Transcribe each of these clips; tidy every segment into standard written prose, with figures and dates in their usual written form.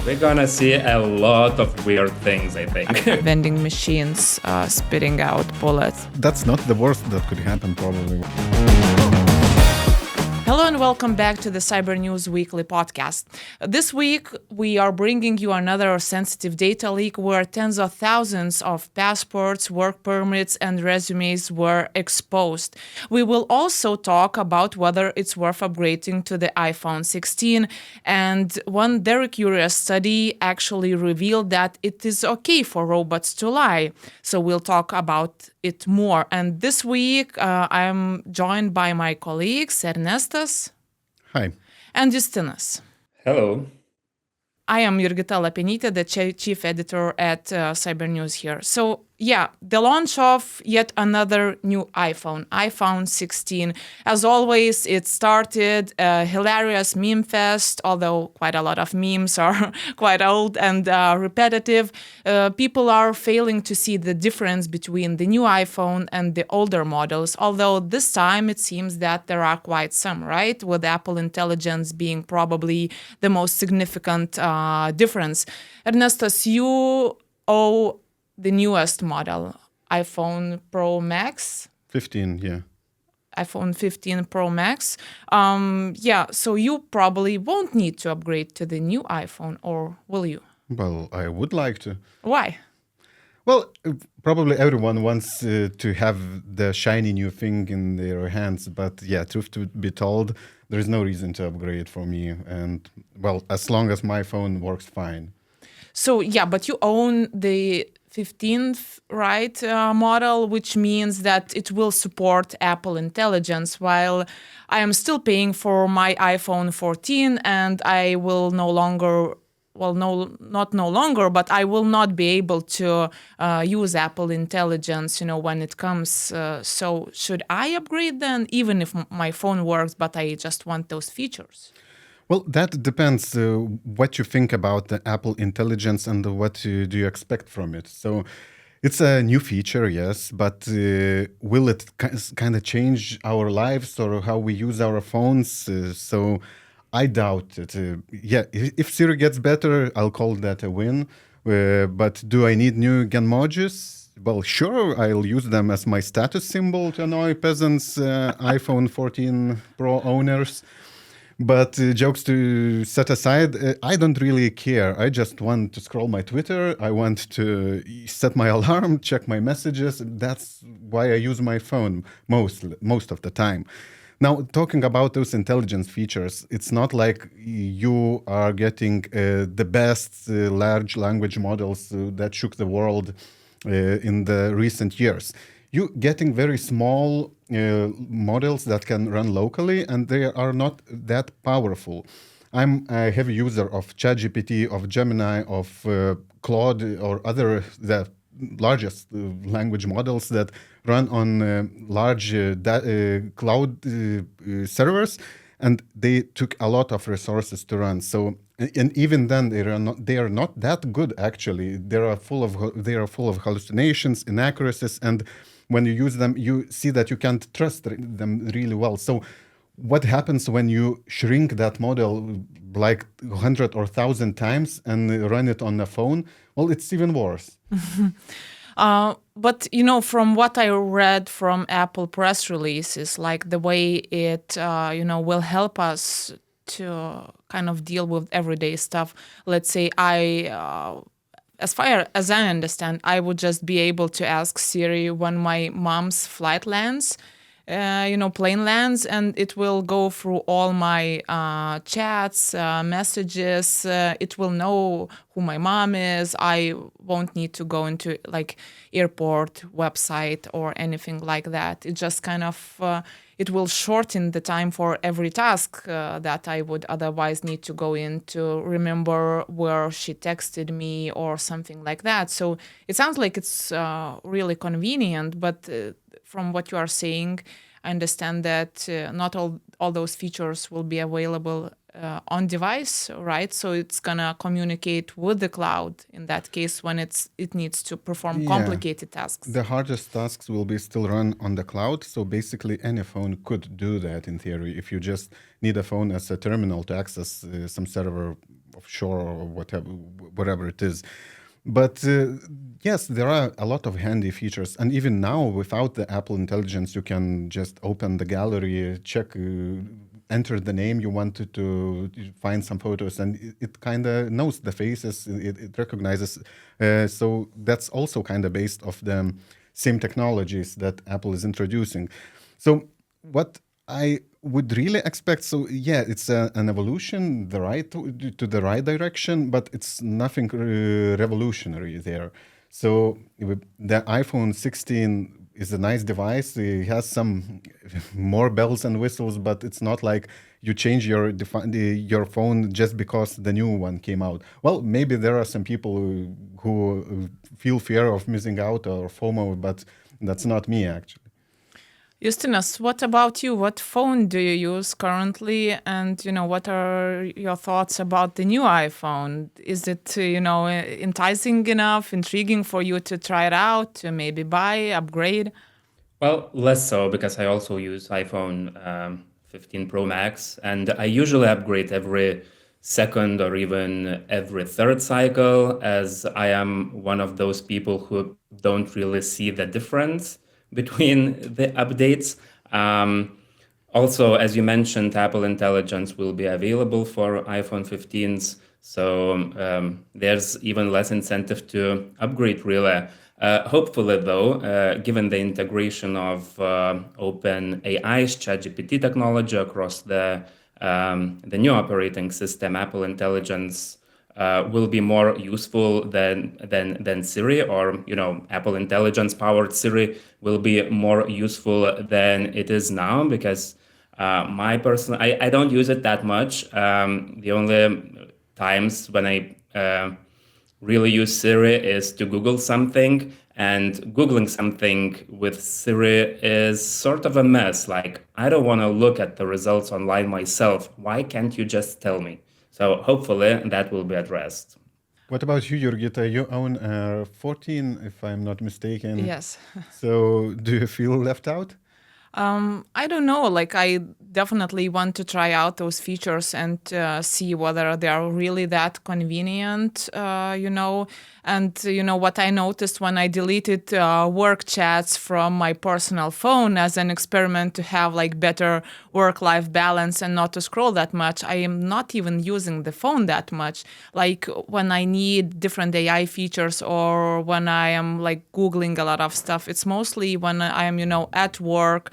We're gonna see a lot of weird things, I think. Vending machines spitting out bullets. That's not the worst that could happen, probably. Hello and welcome back to the Cybernews weekly podcast. This week, we are bringing you another sensitive data leak where tens of thousands of passports, work permits, and resumes were exposed. We will also talk about whether it's worth upgrading to the iPhone 16. And one very curious study actually revealed that it is okay for robots to lie. So we'll talk about it more. And this week, I'm joined by my colleagues, Ernestas. Hi. And Justinas. Hello. I am Jurgita Lapenytė, the chief editor at Cybernews here. So, the launch of yet another new iPhone 16. As always, it started a hilarious meme fest, although quite a lot of memes are quite old and repetitive. People are failing to see the difference between the new iPhone and the older models, although this time it seems that there are quite some, right? With Apple Intelligence being probably the most significant difference. Ernestas, you owe the newest model, iPhone Pro Max. 15, yeah. iPhone 15 Pro Max. So you probably won't need to upgrade to the new iPhone, or will you? Well, I would like to. Why? Well, probably everyone wants to have the shiny new thing in their hands. But truth to be told, there is no reason to upgrade for me. And, well, as long as my phone works fine. So, but you own the 15th, right, model, which means that it will support Apple Intelligence, while I am still paying for my iPhone 14 and I will no longer, but I will not be able to use Apple Intelligence, when it comes. So should I upgrade then, even if my phone works, but I just want those features? Well, that depends what you think about the Apple Intelligence and what do you expect from it. So it's a new feature, yes, but will it kind of change our lives or how we use our phones? So I doubt it. If Siri gets better, I'll call that a win. But do I need new Genmojis? Well, sure, I'll use them as my status symbol to annoy peasants, iPhone 14 Pro owners. But jokes to set aside, I don't really care. I just want to scroll my Twitter. I want to set my alarm, check my messages. That's why I use my phone most of the time. Now, talking about those intelligence features, it's not like you are getting the best large language models that shook the world in the recent years. You're getting very small models that can run locally, and they are not that powerful. I'm a heavy user of ChatGPT, of Gemini, of Claude, or other the largest language models that run on large cloud servers, and they took a lot of resources to run. So, and even then, they are not that good. Actually, they are full of hallucinations, inaccuracies, and when you use them, you see that you can't trust them really well. So what happens when you shrink that model like 100 or 1,000 times and run it on a phone? Well, it's even worse. But, from what I read from Apple press releases, like the way it, will help us to kind of deal with everyday stuff. Let's say as far as I understand, I would just be able to ask Siri when my mom's flight lands, plane lands, and it will go through all my chats, messages. It will know who my mom is. I won't need to go into like airport website or anything like that. It just kind of it will shorten the time for every task that I would otherwise need to go in to remember where she texted me or something like that. So it sounds like it's really convenient, but from what you are saying, I understand that not all those features will be available on device, right? So it's gonna communicate with the cloud in that case when it needs to perform complicated tasks. The hardest tasks will be still run on the cloud. So basically any phone could do that in theory if you just need a phone as a terminal to access some server of sure or whatever it is. But yes, there are a lot of handy features, and even now, without the Apple Intelligence, you can just open the gallery, check, enter the name you wanted to find some photos, and it kind of knows the faces, it recognizes. So that's also kind of based off the same technologies that Apple is introducing. So what I would really expect, so yeah, it's an evolution, to the right direction, but it's nothing revolutionary there. So the iPhone 16 is a nice device. It has some more bells and whistles, but it's not like you change your phone just because the new one came out. Well, maybe there are some people who feel fear of missing out or FOMO, but that's not me actually. Justinas, what about you? What phone do you use currently? And, what are your thoughts about the new iPhone? Is it, enticing enough, intriguing for you to try it out, to maybe buy, upgrade? Well, less so because I also use iPhone 15 Pro Max, and I usually upgrade every second or even every third cycle, as I am one of those people who don't really see the difference between the updates. Um, Also, as you mentioned, Apple Intelligence will be available for iPhone 15s, so there's even less incentive to upgrade, really. Hopefully, though, given the integration of OpenAI's ChatGPT technology across the new operating system, Apple Intelligence will be more useful than Siri, or Apple Intelligence powered Siri will be more useful than it is now, because I don't use it that much. The only times when I really use Siri is to Google something, and Googling something with Siri is sort of a mess. Like, I don't want to look at the results online myself. Why can't you just tell me? So hopefully that will be addressed. What about you, Jurgita? You own a 14, if I'm not mistaken. Yes. So do you feel left out? I don't know. Like, I definitely want to try out those features and see whether they are really that convenient, And, what I noticed when I deleted work chats from my personal phone as an experiment to have like better work-life balance and not to scroll that much, I am not even using the phone that much. Like, when I need different AI features or when I am like Googling a lot of stuff, it's mostly when I am, at work,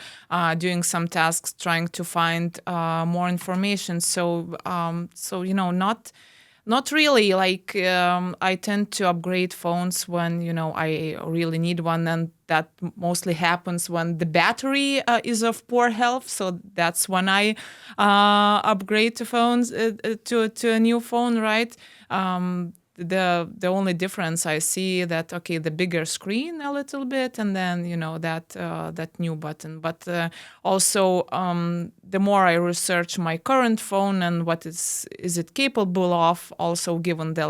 doing some tasks, trying to find more information. So, not really. Like, I tend to upgrade phones when I really need one, and that mostly happens when the battery is of poor health. So that's when I upgrade to phones to a new phone, right? The only difference I see that, okay, the bigger screen a little bit, and then that new button. But also, the more I research my current phone and what is it capable of, also given the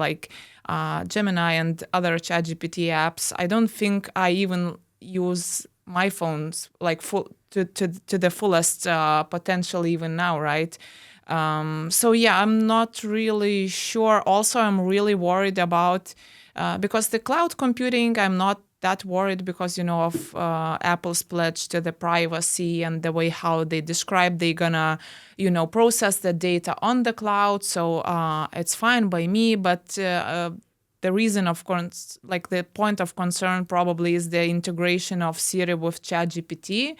Gemini and other ChatGPT apps, I don't think I even use my phones like full to the fullest potential even now, right? So yeah, I'm not really sure. Also, I'm really worried about because the cloud computing, I'm not that worried because of Apple's pledge to the privacy and the way how they describe they're gonna process the data on the cloud. So it's fine by me, but the reason of the point of concern probably is the integration of Siri with ChatGPT,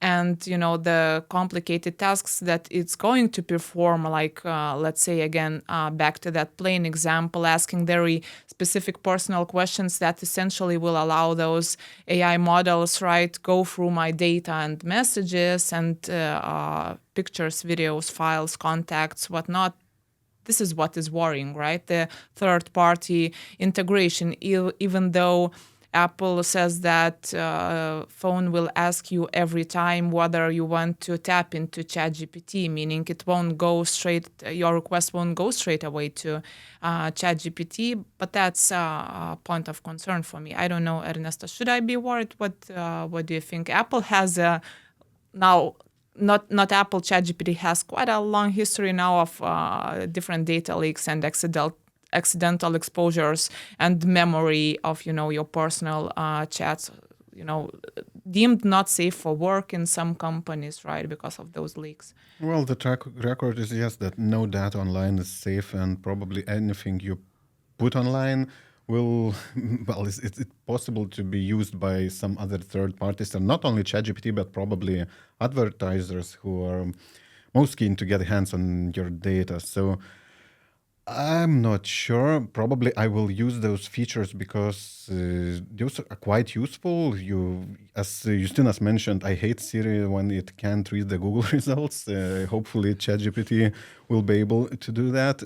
and the complicated tasks that it's going to perform, like let's say again, back to that plain example, asking very specific personal questions that essentially will allow those AI models, right, go through my data and messages and pictures, videos, files, contacts, whatnot. This is what is worrying, right? The third-party integration, even though Apple says that phone will ask you every time whether you want to tap into ChatGPT, meaning it won't go straight, your request won't go straight away to ChatGPT, but that's a point of concern for me. I don't know, Ernesto, should I be worried? What do you think? Apple has now not Apple. ChatGPT has quite a long history now of different data leaks and accidental exposures and memory of your personal chats. Deemed not safe for work in some companies, right, because of those leaks. Well, the track record is yes that no data online is safe, and probably anything you put online will well, it's possible to be used by some other third parties, and not only ChatGPT, but probably advertisers who are most keen to get hands on your data. So I'm not sure. Probably I will use those features because those are quite useful. As Justinas mentioned, I hate Siri when it can't read the Google results. Hopefully, ChatGPT will be able to do that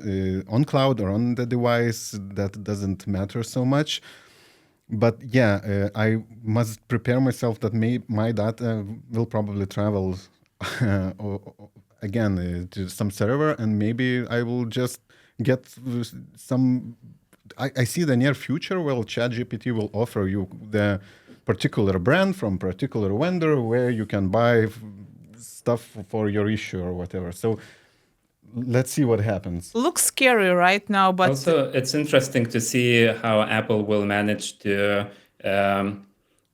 on cloud or on the device. That doesn't matter so much. But yeah, I must prepare myself that my data will probably travel again to some server, and maybe I will just get some. I see the near future where ChatGPT will offer you the particular brand from particular vendor where you can buy stuff for your issue or whatever. So let's see what happens. Looks scary right now, but Also, it's interesting to see how Apple will manage to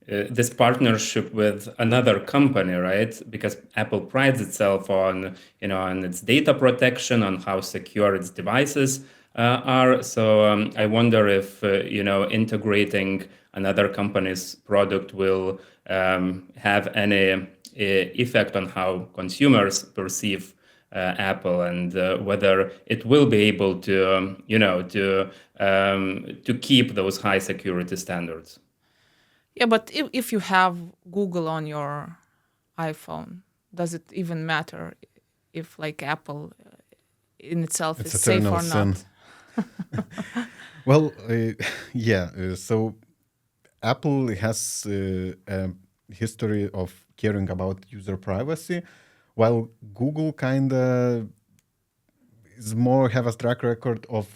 this partnership with another company, right? Because Apple prides itself on on its data protection, on how secure its devices are. So I wonder if integrating another company's product will have any effect on how consumers perceive Apple, and whether it will be able to to keep those high security standards. yeah, but if you have Google on your iPhone, does it even matter if like Apple in itself It's is safe eternal or sin. not? Well, yeah. So Apple has a history of caring about user privacy, while Google kind of is more have a track record of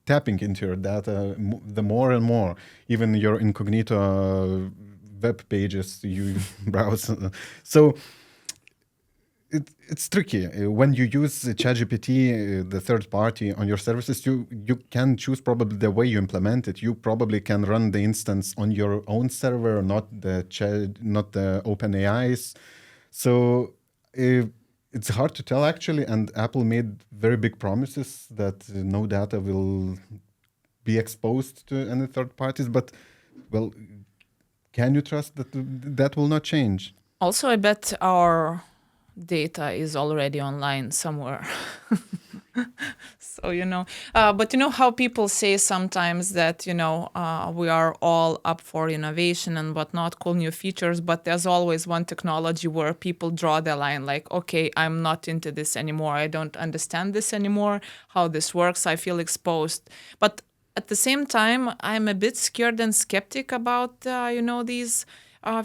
tapping into your data the more and more, even your incognito web pages you browse. So it's tricky when you use ChatGPT, the third party on your services. You can choose probably the way you implement it. You probably can run the instance on your own server, not the OpenAI's. So it's hard to tell actually. And Apple made very big promises that no data will be exposed to any third parties. But well, can you trust that that will not change? Also, I bet our data is already online somewhere. So, but how people say sometimes that, we are all up for innovation and whatnot, cool new features, but there's always one technology where people draw the line like, okay, I'm not into this anymore. I don't understand this anymore, how this works. I feel exposed. But at the same time, I'm a bit scared and skeptic about, these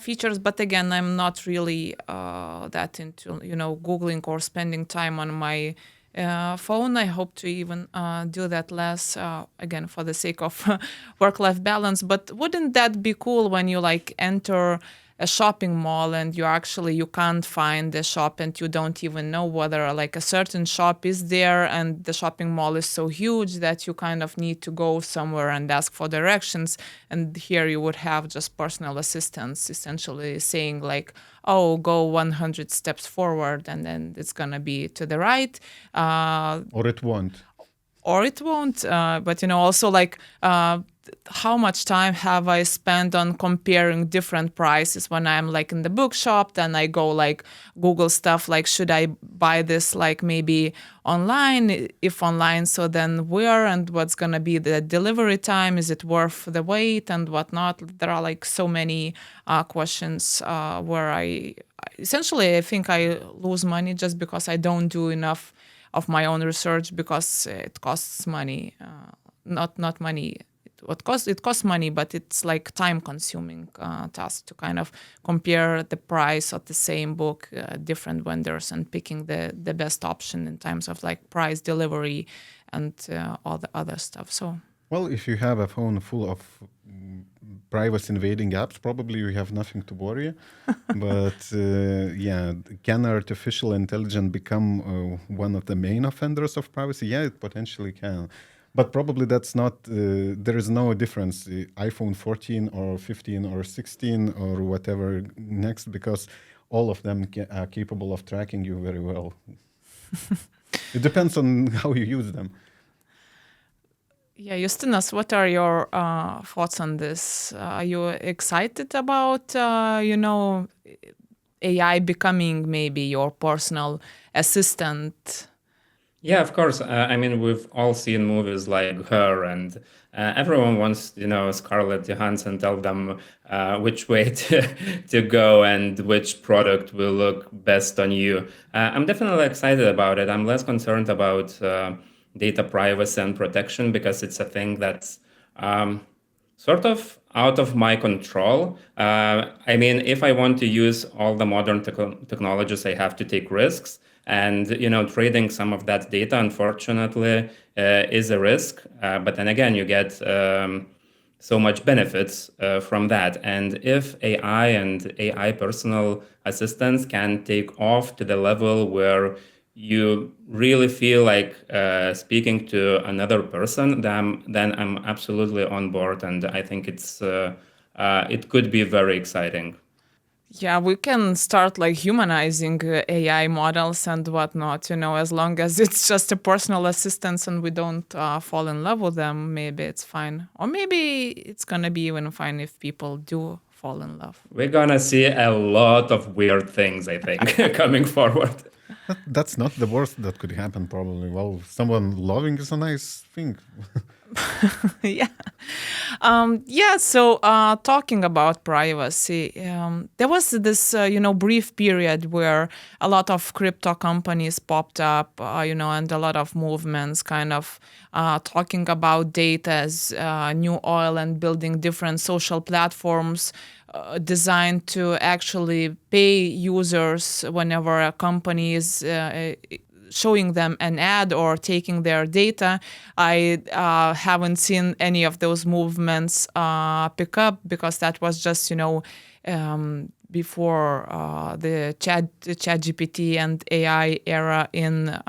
features. But again, I'm not really that into, Googling or spending time on my phone. I hope to even do that less, again, for the sake of work-life balance. But wouldn't that be cool when you like enter a shopping mall and you can't find the shop and you don't even know whether like a certain shop is there, and the shopping mall is so huge that you kind of need to go somewhere and ask for directions, and here you would have just personal assistants essentially saying like, oh, go 100 steps forward and then it's gonna be to the right, Or it won't. or it won't. But also like how much time have I spent on comparing different prices when I'm like in the bookshop? Then I go like Google stuff like, should I buy this like maybe online? If online, so then where, and what's gonna be the delivery time? Is it worth the wait and whatnot? There are like so many questions where I think I lose money just because I don't do enough of my own research, because it costs money, not money. It costs money, but it's like time-consuming task to kind of compare the price of the same book, different vendors, and picking the best option in terms of like price, delivery, and all the other stuff. So Well, if you have a phone full of privacy invading apps, probably you have nothing to worry. But yeah, can artificial intelligence become one of the main offenders of privacy? Yeah, it potentially can. But probably that's not, there is no difference, iPhone 14 or 15 or 16 or whatever next, because all of them are capable of tracking you very well. It depends on how you use them. Yeah, Justinas, what are your thoughts on this? Are you excited about, AI becoming maybe your personal assistant? Yeah, of course. I mean, we've all seen movies like Her, and everyone wants, Scarlett Johansson tell them which way to go and which product will look best on you. I'm definitely excited about it. I'm less concerned about data privacy and protection because it's a thing that's um, sort of out of my control. I mean, if I want to use all the modern technologies, I have to take risks. And trading some of that data, unfortunately, is a risk. But then again, you get so much benefits from that. And if AI and AI personal assistants can take off to the level where you really feel like speaking to another person, then I'm absolutely on board, and I think it could be very exciting. Yeah, we can start like humanizing AI models and whatnot, as long as it's just a personal assistant and we don't fall in love with them, maybe it's fine. Or maybe it's gonna be even fine if people do fall in love. We're gonna see a lot of weird things, I think, coming forward. That's not the worst that could happen, probably. Well, someone loving is a nice thing. Yeah. Yeah. So, talking about privacy, there was this, brief period where a lot of crypto companies popped up, and a lot of movements kind of talking about data as new oil and building different social platforms designed to actually pay users whenever a company is showing them an ad or taking their data. I haven't seen any of those movements pick up because that was just, before the chat GPT and AI era in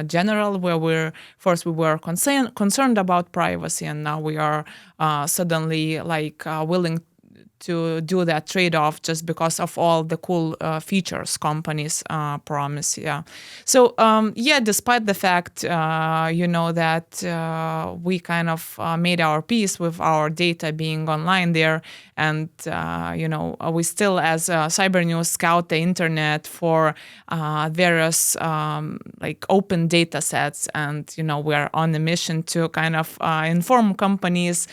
general, where we were concerned about privacy, and now we are suddenly like willing to do that trade-off just because of all the cool features companies promise. Yeah. So yeah, despite the fact that we kind of made our peace with our data being online there, and we still as Cybernews scout the internet for various like open data sets, and we're on a mission to kind of inform companies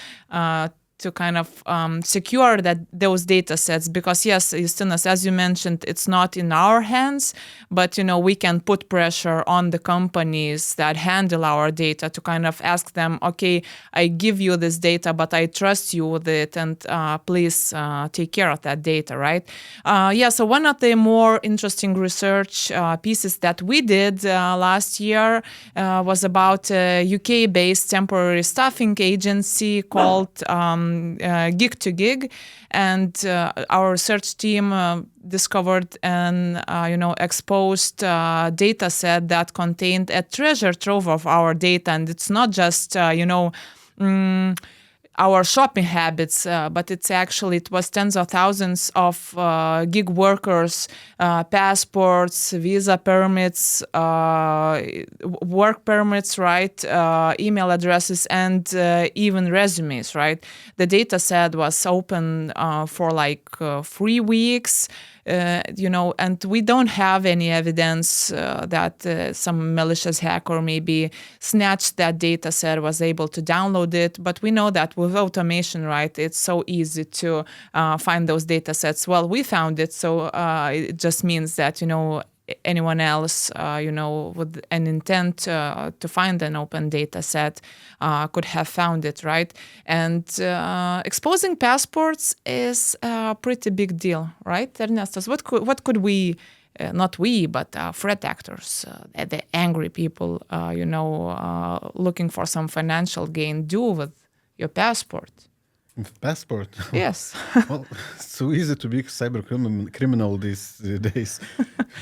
to kind of secure that those data sets, because yes, Justinas, as you mentioned, it's not in our hands, but we can put pressure on the companies that handle our data to kind of ask them, okay, I give you this data, but I trust you with it, and please take care of that data, right? Yeah, so one of the more interesting research pieces that we did last year was about a UK-based temporary staffing agency called Gig to Gig, and our research team discovered an exposed data set that contained a treasure trove of our data, and it's not just our shopping habits, but it was tens of thousands of gig workers, passports, visa permits, work permits, right, email addresses, and even resumes, right? The data set was open for like 3 weeks. And we don't have any evidence that some malicious hacker maybe snatched that data set, was able to download it. But we know that with automation, right, it's so easy to find those data sets. Well, we found it, so it just means that, anyone else, with an intent to find an open data set could have found it, right? And exposing passports is a pretty big deal, right, Ernestas? What could we, not we, but threat actors, the angry people, looking for some financial gain, do with your passport? With passport. Yes. Well, it's so easy to be criminal these days.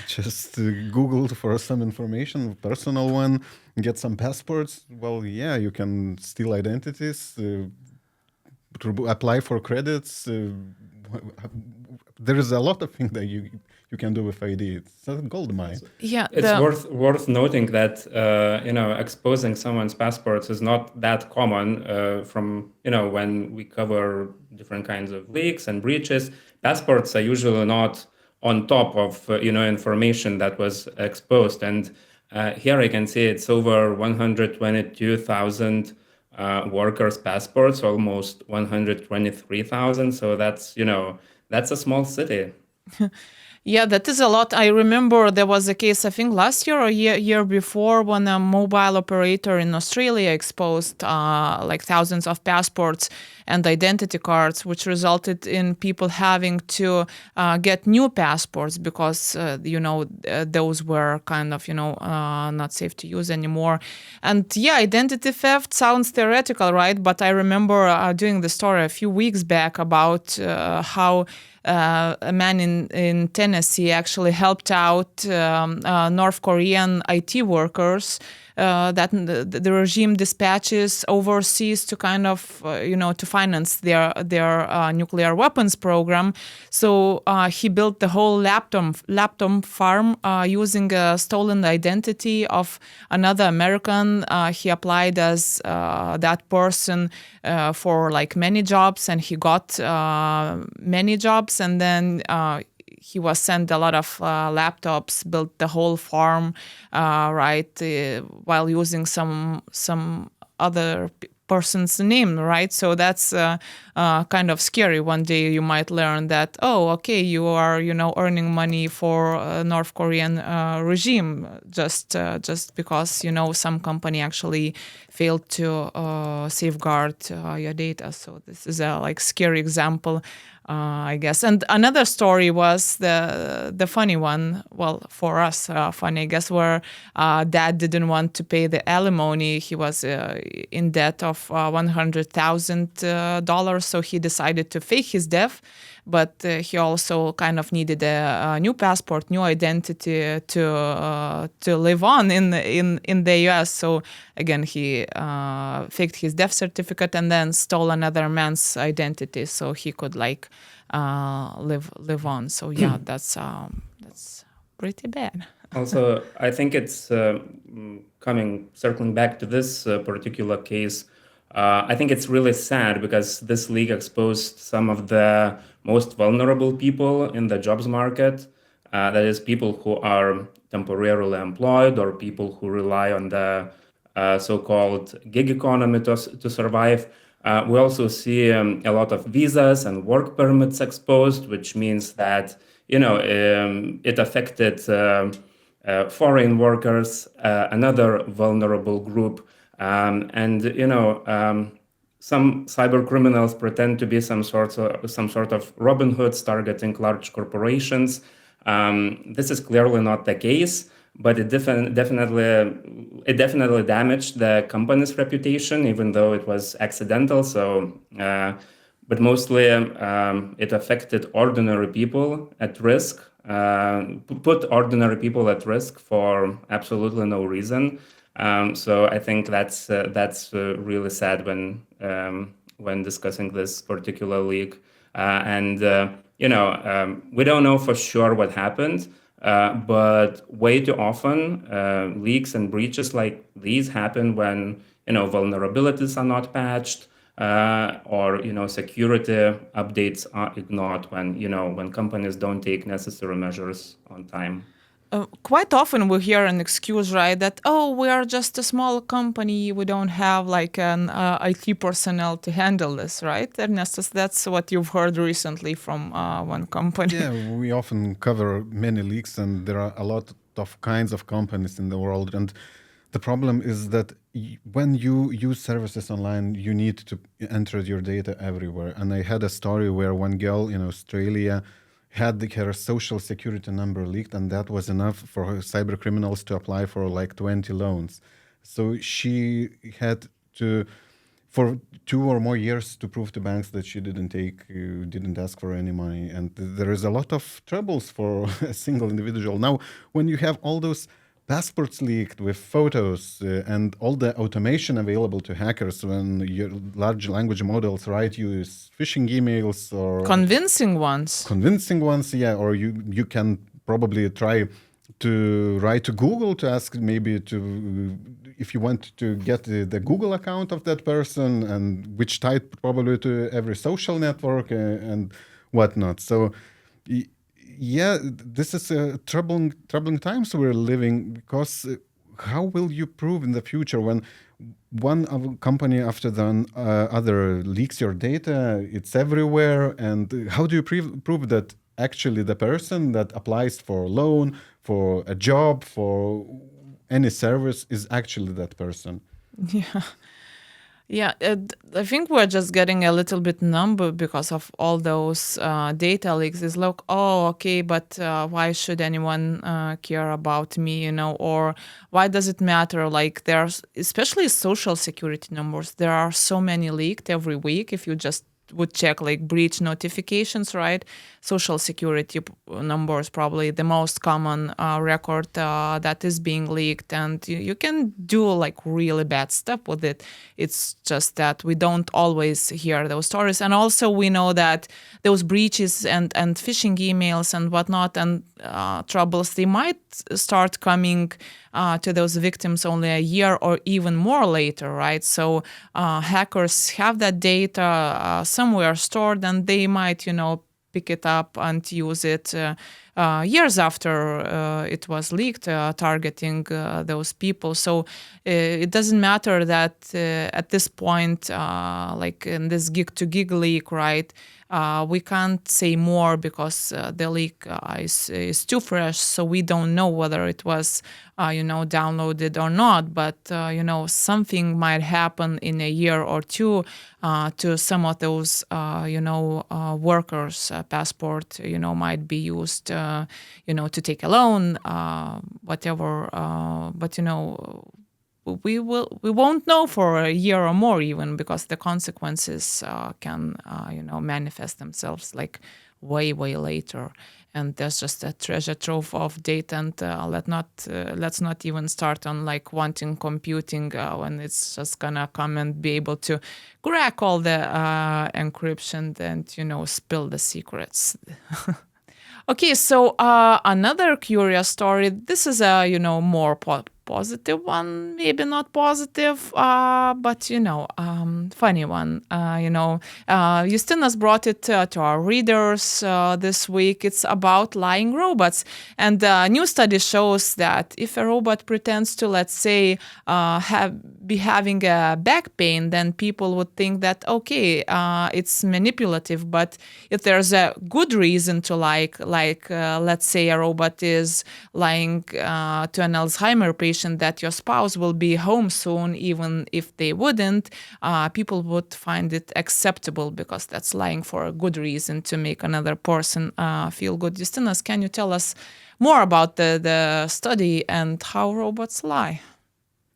Just Google for some information, personal one, get some passports. Well, yeah, you can steal identities, apply for credits. There is a lot of things that you can do with ID. It's a gold mine. Yeah, It's worth noting that exposing someone's passports is not that common. From when we cover different kinds of leaks and breaches, passports are usually not on top of information that was exposed. And here I can see it's over 122,000 workers' passports, almost 123,000. So that's a small city. Yeah, that is a lot. I remember there was a case, I think last year or year before, when a mobile operator in Australia exposed like thousands of passports and identity cards, which resulted in people having to get new passports because those were kind of not safe to use anymore. And yeah, identity theft sounds theoretical, right? But I remember doing the story a few weeks back about how a man in Tennessee actually helped out North Korean IT workers that the regime dispatches overseas to kind of to finance their nuclear weapons program. So he built the whole laptop farm using a stolen identity of another American. He applied as that person for like many jobs, and he got many jobs, and then he was sent a lot of laptops, built the whole farm, while using some other person's name, right? So that's kind of scary. One day you might learn that, oh, okay, you are, earning money for North Korean regime just because, some company actually failed to safeguard your data. So this is a like scary example. I guess. And another story was the funny one. Well, for us, funny, I guess, where dad didn't want to pay the alimony. He was in debt of $100,000, so he decided to fake his death. But he also kind of needed a new passport, new identity to live on in the U.S. So again, he faked his death certificate and then stole another man's identity so he could like live on. So yeah, that's pretty bad. Also, I think it's circling back to this particular case. I think it's really sad because this leak exposed some of the most vulnerable people in the jobs market. That is, people who are temporarily employed or people who rely on the so-called gig economy to survive. We also see a lot of visas and work permits exposed, which means that it affected foreign workers, another vulnerable group, some cyber criminals pretend to be some sort of Robin Hoods targeting large corporations. This is clearly not the case, but it definitely damaged the company's reputation, even though it was accidental. So, but mostly it affected ordinary people at risk, put ordinary people at risk for absolutely no reason. So I think that's really sad when discussing this particular leak. We don't know for sure what happened, but way too often leaks and breaches like these happen when vulnerabilities are not patched, or security updates are ignored when companies don't take necessary measures on time. Quite often we hear an excuse, right, that, oh, we are just a small company, we don't have like an IT personnel to handle this, right, Ernestus? That's what you've heard recently from one company. Yeah, we often cover many leaks, and there are a lot of kinds of companies in the world. And the problem is that when you use services online, you need to enter your data everywhere. And I had a story where one girl in Australia had her social security number leaked, and that was enough for her cyber criminals to apply for like 20 loans. So she had to for 2 or more years to prove to banks that she didn't ask for any money, and there is a lot of troubles for a single individual. Now, when you have all those passports leaked with photos and all the automation available to hackers, when your large language models write you phishing emails or Convincing ones. yeah, or you can probably try to write to Google to ask maybe to if you want to get the Google account of that person, and which tied probably to every social network and whatnot. So yeah, this is troubling times we're living, because how will you prove in the future when company after the other leaks your data? It's everywhere, and how do you prove that actually the person that applies for a loan, for a job, for any service is actually that person? Yeah. Yeah, I think we're just getting a little bit numb because of all those data leaks. It's like, oh, okay, but why should anyone care about me, or why does it matter? Like, there's, especially social security numbers, there are so many leaked every week. If you just would check like breach notifications, right? Social security number is probably the most common record that is being leaked, and you can do like really bad stuff with it. It's just that we don't always hear those stories, and also we know that those breaches and phishing emails and whatnot and troubles, they might start coming to those victims only a year or even more later, right? So hackers have that data somewhere stored, and they might, pick it up and use it years after it was leaked, targeting those people. So it doesn't matter that at this point, like in this gig-to-gig leak, right, we can't say more because the leak is too fresh, so we don't know whether it was, downloaded or not. But, something might happen in a year or two to some of those, workers' passport, might be used, to take a loan, whatever. But, we won't know for a year or more even, because the consequences can manifest themselves like way later, and there's just a treasure trove of data. And let's not even start on like quantum computing when it's just gonna come and be able to crack all the encryption and spill the secrets. Okay, so another curious story. This is a more positive one, maybe not positive, but funny one. Justinas brought it to our readers this week. It's about lying robots, and a new study shows that if a robot pretends to, let's say, be having a back pain, then people would think that okay, it's manipulative. But if there's a good reason to like let's say a robot is lying to an Alzheimer patient that your spouse will be home soon, even if they wouldn't, people would find it acceptable because that's lying for a good reason to make another person feel good. Justinas, can you tell us more about the study and how robots lie?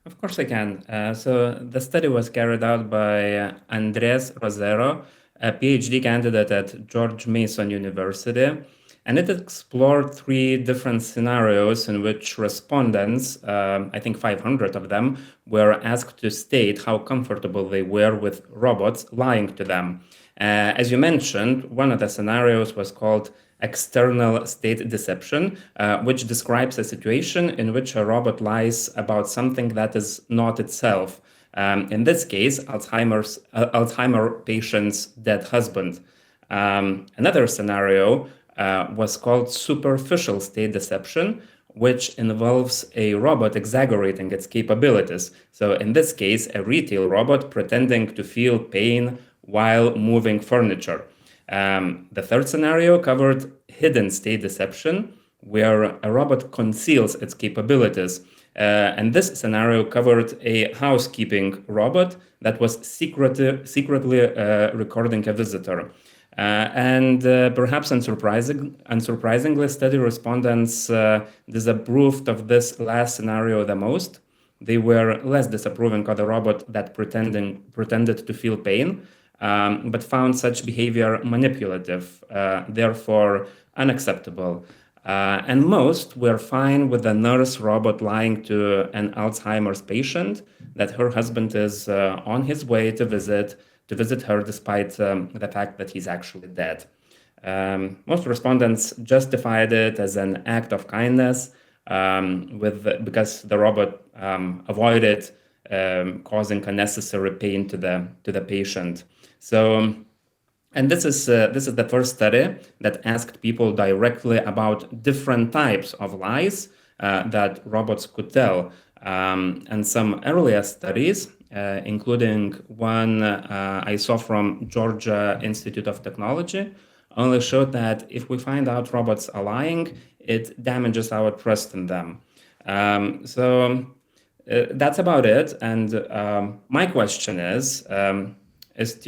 Of course I can. So the study was carried out by Andres Rosero, a PhD candidate at George Mason University, and it explored 3 different scenarios in which respondents, I think 500 of them, were asked to state how comfortable they were with robots lying to them. As you mentioned, one of the scenarios was called external state deception, which describes a situation in which a robot lies about something that is not itself. In this case, Alzheimer patient's dead husband. Another scenario was called superficial state deception, which involves a robot exaggerating its capabilities. So in this case, a retail robot pretending to feel pain while moving furniture. The third scenario covered hidden state deception, where a robot conceals its capabilities. And this scenario covered a housekeeping robot that was secretly recording a visitor. And perhaps unsurprisingly, study respondents disapproved of this last scenario the most. they were less disapproving of the robot that pretended to feel pain, but found such behavior manipulative, therefore unacceptable. And most were fine with the nurse robot lying to an Alzheimer's patient that her husband is on his way to visit her, despite the fact that he's actually dead. Most respondents justified it as an act of kindness, because the robot avoided causing unnecessary pain to the patient. So, and this is the first study that asked people directly about different types of lies that robots could tell. And some earlier studies, including one I saw from Georgia Institute of Technology, only showed that if we find out robots are lying, it damages our trust in them. That's about it. And my question is to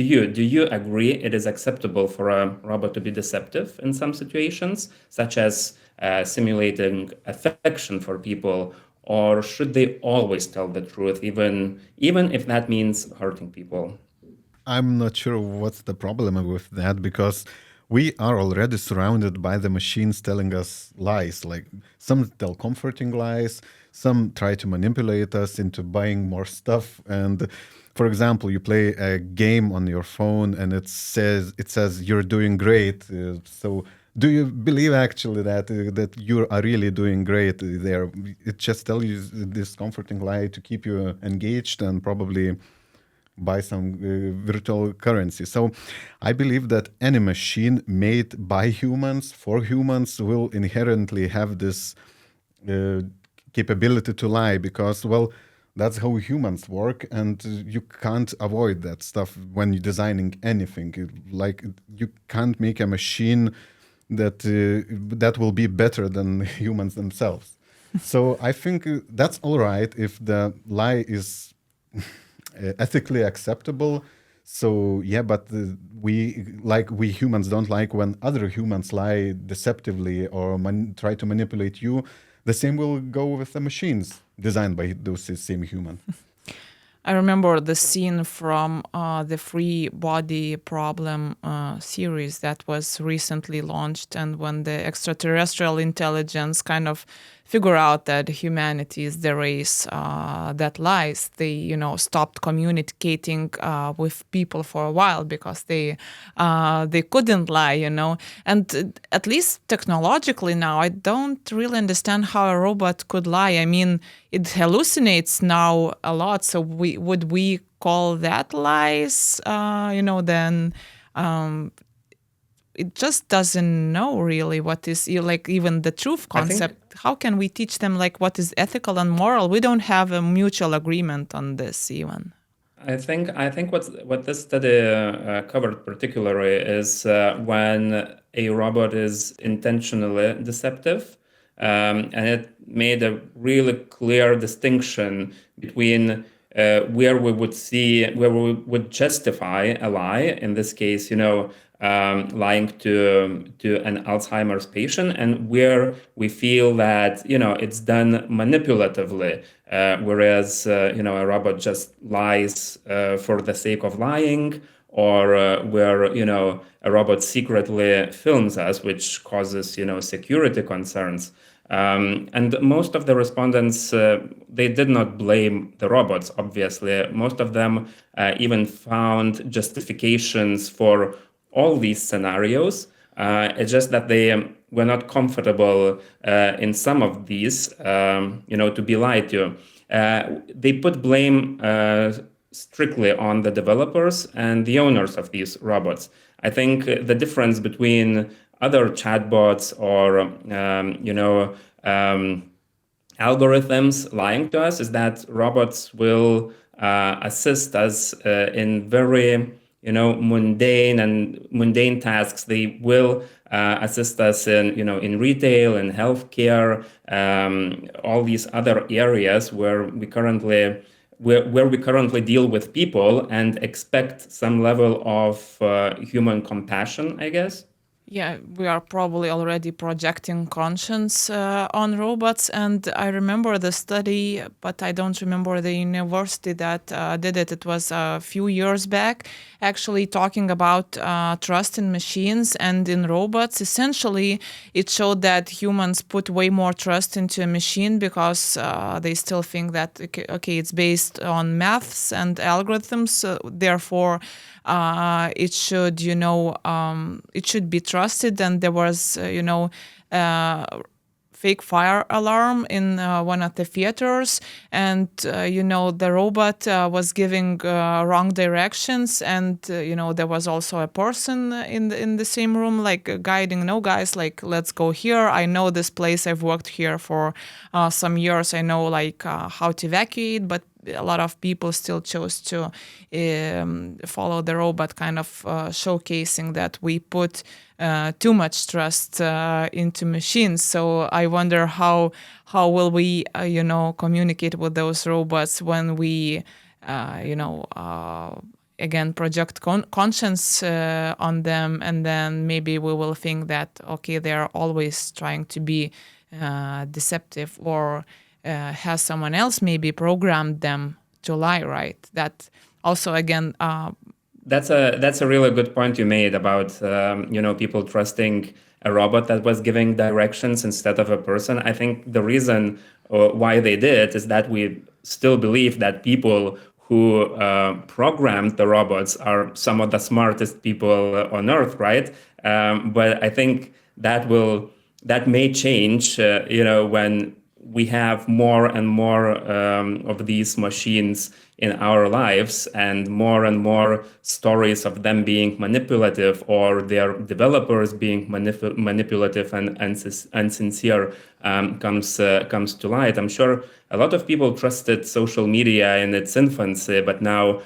you: do you agree it is acceptable for a robot to be deceptive in some situations, such as simulating affection for people, or should they always tell the truth, even if that means hurting people? I'm not sure what's the problem with that because we are already surrounded by the machines telling us lies. Like some tell comforting lies, some try to manipulate us into buying more stuff. And for example, you play a game on your phone and it says you're doing great. So do you believe actually that you are really doing great there? It just tells you this comforting lie to keep you engaged and probably buy some virtual currency. So I believe that any machine made by humans for humans will inherently have this uh, capability to lie because, well, that's how humans work, and you can't avoid that stuff when you're designing anything. Like you can't make a machine that will be better than humans themselves. So I think that's all right if the lie is ethically acceptable. So yeah, but we humans don't like when other humans lie deceptively or try to manipulate you. The same will go with the machines designed by those same humans. I remember the scene from the Free Body Problem series that was recently launched, and when the extraterrestrial intelligence kind of figure out that humanity is the race that lies, they stopped communicating with people for a while because they couldn't lie, and at least technologically now I don't really understand how a robot could lie. I mean, it hallucinates now a lot, so we call that lies, then it just doesn't know really what is like even the truth I think concept. How can we teach them like what is ethical and moral? We don't have a mutual agreement on this even. I think what this study covered particularly is when a robot is intentionally deceptive, and it made a really clear distinction between where we would justify a lie. In this case, lying to an Alzheimer's patient, and where we feel that it's done manipulatively, whereas a robot just lies for the sake of lying, or where a robot secretly films us, which causes security concerns. And most of the respondents, they did not blame the robots, obviously. Most of them even found justifications for all these scenarios. It's just that they were not comfortable in some of these, to be lied to. They put blame strictly on the developers and the owners of these robots. I think the difference between other chatbots or algorithms lying to us is that robots will assist us in very mundane tasks. They will assist us in retail and healthcare, all these other areas where we currently deal with people and expect some level of human compassion, I guess. Yeah, we are probably already projecting conscience on robots. And I remember the study, but I don't remember the university that did it. It was a few years back, actually talking about trust in machines and in robots. Essentially, it showed that humans put way more trust into a machine because they still think that, okay, it's based on maths and algorithms. Therefore, it should, it should be trusted. And there was, uh, fake fire alarm in one of the theaters, and the robot was giving wrong directions, and there was also a person in the same room, like guiding. No, guys, like, let's go here. I know this place. I've worked here for some years. I know like how to evacuate, but a lot of people still chose to follow the robot, kind of showcasing that we put too much trust into machines. So I wonder how will we communicate with those robots when we again project conscience on them, and then maybe we will think that, okay, they're always trying to be deceptive, or has someone else maybe programmed them to lie, right? That also, again, That's a really good point you made about people trusting a robot that was giving directions instead of a person. I think the reason why they did is that we still believe that people who programmed the robots are some of the smartest people on Earth, right? But I think that may change, when we have more and more of these machines in our lives, and more stories of them being manipulative, or their developers being manipulative and insincere comes to light. I'm sure a lot of people trusted social media in its infancy, but now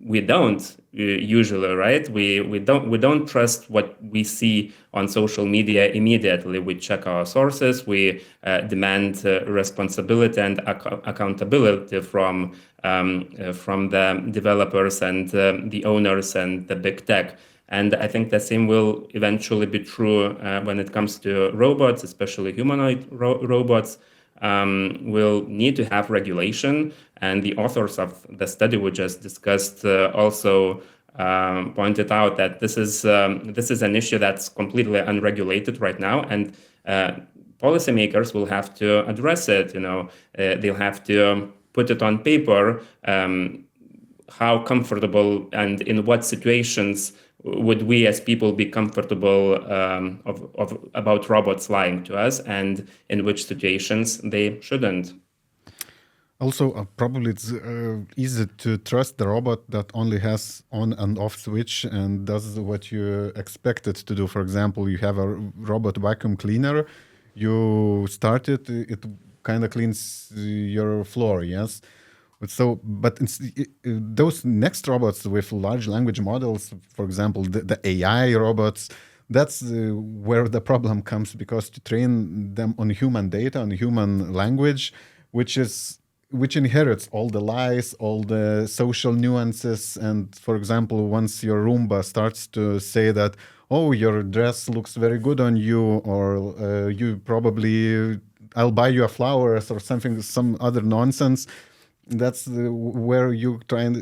we don't usually, right? We don't trust what we see on social media immediately. We check our sources. We demand responsibility and accountability from the developers and the owners and the big tech. And I think the same will eventually be true when it comes to robots, especially humanoid robots. Will need to have regulation. And the authors of the study we just discussed also pointed out that this is an issue that's completely unregulated right now, and policymakers will have to address it. They'll have to put it on paper. How comfortable and in what situations would we as people be comfortable about robots lying to us, and in which situations they shouldn't? Also, probably it's easy to trust the robot that only has on and off switch and does what you expect it to do. For example, you have a robot vacuum cleaner, you start it, it kind of cleans your floor, yes? But those next robots with large language models, for example, the AI robots, that's where the problem comes, because to train them on human data, on human language, which inherits all the lies, all the social nuances. And for example, once your Roomba starts to say that, oh, your dress looks very good on you, or you probably, I'll buy you a flowers or something, some other nonsense, that's where you try and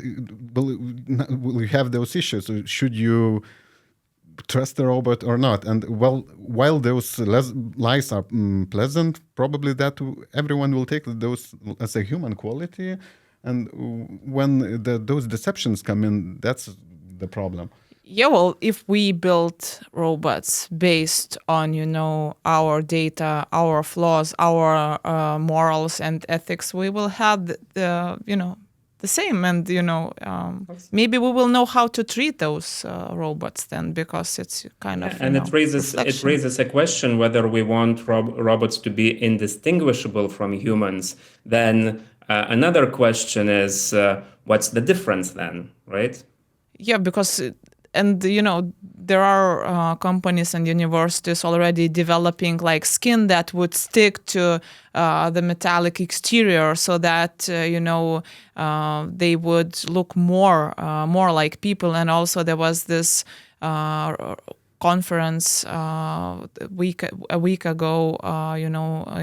will you have those issues. So should you trust the robot or not? And well, while those lies are pleasant, probably that everyone will take those as a human quality. And when those deceptions come in, that's the problem. Yeah, well, if we build robots based on, our data, our flaws, our morals and ethics, we will have the same. And, maybe we will know how to treat those robots then, because it's kind of, And it reflection. raises a question whether we want robots to be indistinguishable from humans. Then another question is, what's the difference then, right? Yeah, because there are companies and universities already developing like skin that would stick to the metallic exterior, so that they would look more like people. And also there was this conference a week ago,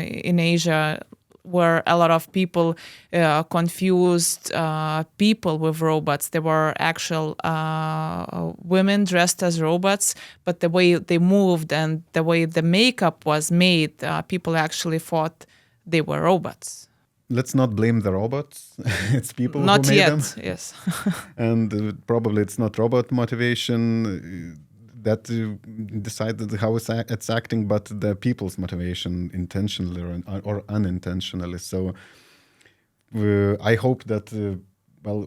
in Asia, where a lot of people confused people with robots. They were actual women dressed as robots, but the way they moved and the way the makeup was made, people actually thought they were robots. Let's not blame the robots. It's people who Not made yet, them. yes. And probably it's not robot motivation that decided how it's acting, but the people's motivation, intentionally or unintentionally. So I hope that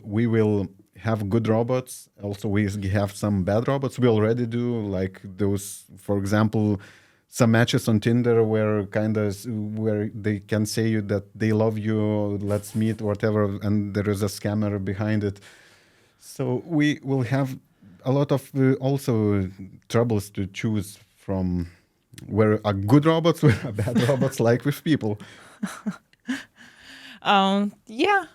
we will have good robots. Also, we have some bad robots. We already do, like those, for example, some matches on Tinder where where they can say you that they love you, let's meet, whatever, and there is a scammer behind it. So we will have a lot of also troubles to choose from, where are good robots, where are bad robots, like with people. Yeah.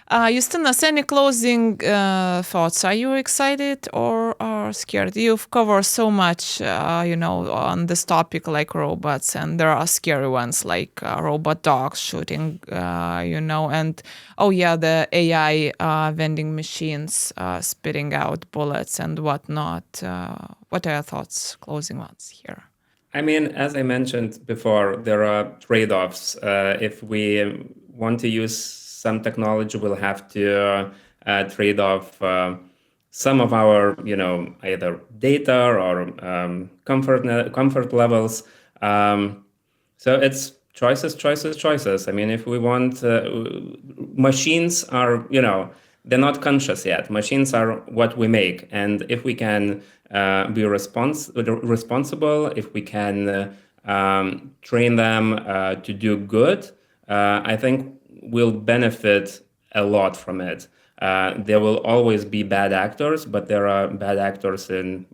Justinas, any closing thoughts? Are you excited or scared? You've covered so much, on this topic, like robots, and there are scary ones like robot dogs shooting, and the AI vending machines spitting out bullets and whatnot. What are your thoughts, closing ones here? I mean, as I mentioned before, there are trade-offs. If we want to use some technology, we'll have to trade off some of our, either data or comfort levels. So it's choices, choices, choices. I mean, if we want, machines are, they're not conscious yet. Machines are what we make, and if we can be responsible, if we can train them to do good, I think we'll benefit a lot from it. There will always be bad actors, but there are bad actors in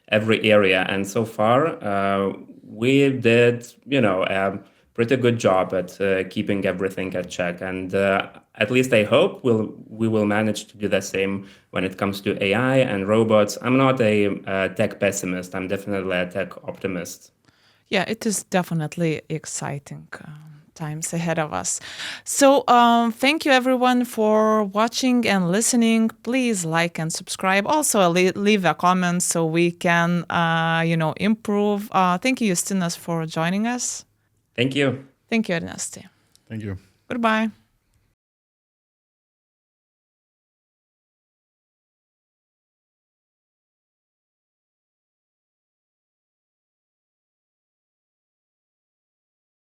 every area. And so far, we did a pretty good job at keeping everything at check. And at least I hope we will manage to do the same when it comes to AI and robots. I'm not a tech pessimist. I'm definitely a tech optimist. Yeah, it is definitely exciting. Times ahead of us. So thank you everyone for watching and listening. Please like and subscribe. Also leave a comment so we can improve. Thank you, Justinas, for joining us. Thank you. Thank you, Ernesti. Thank you. Goodbye.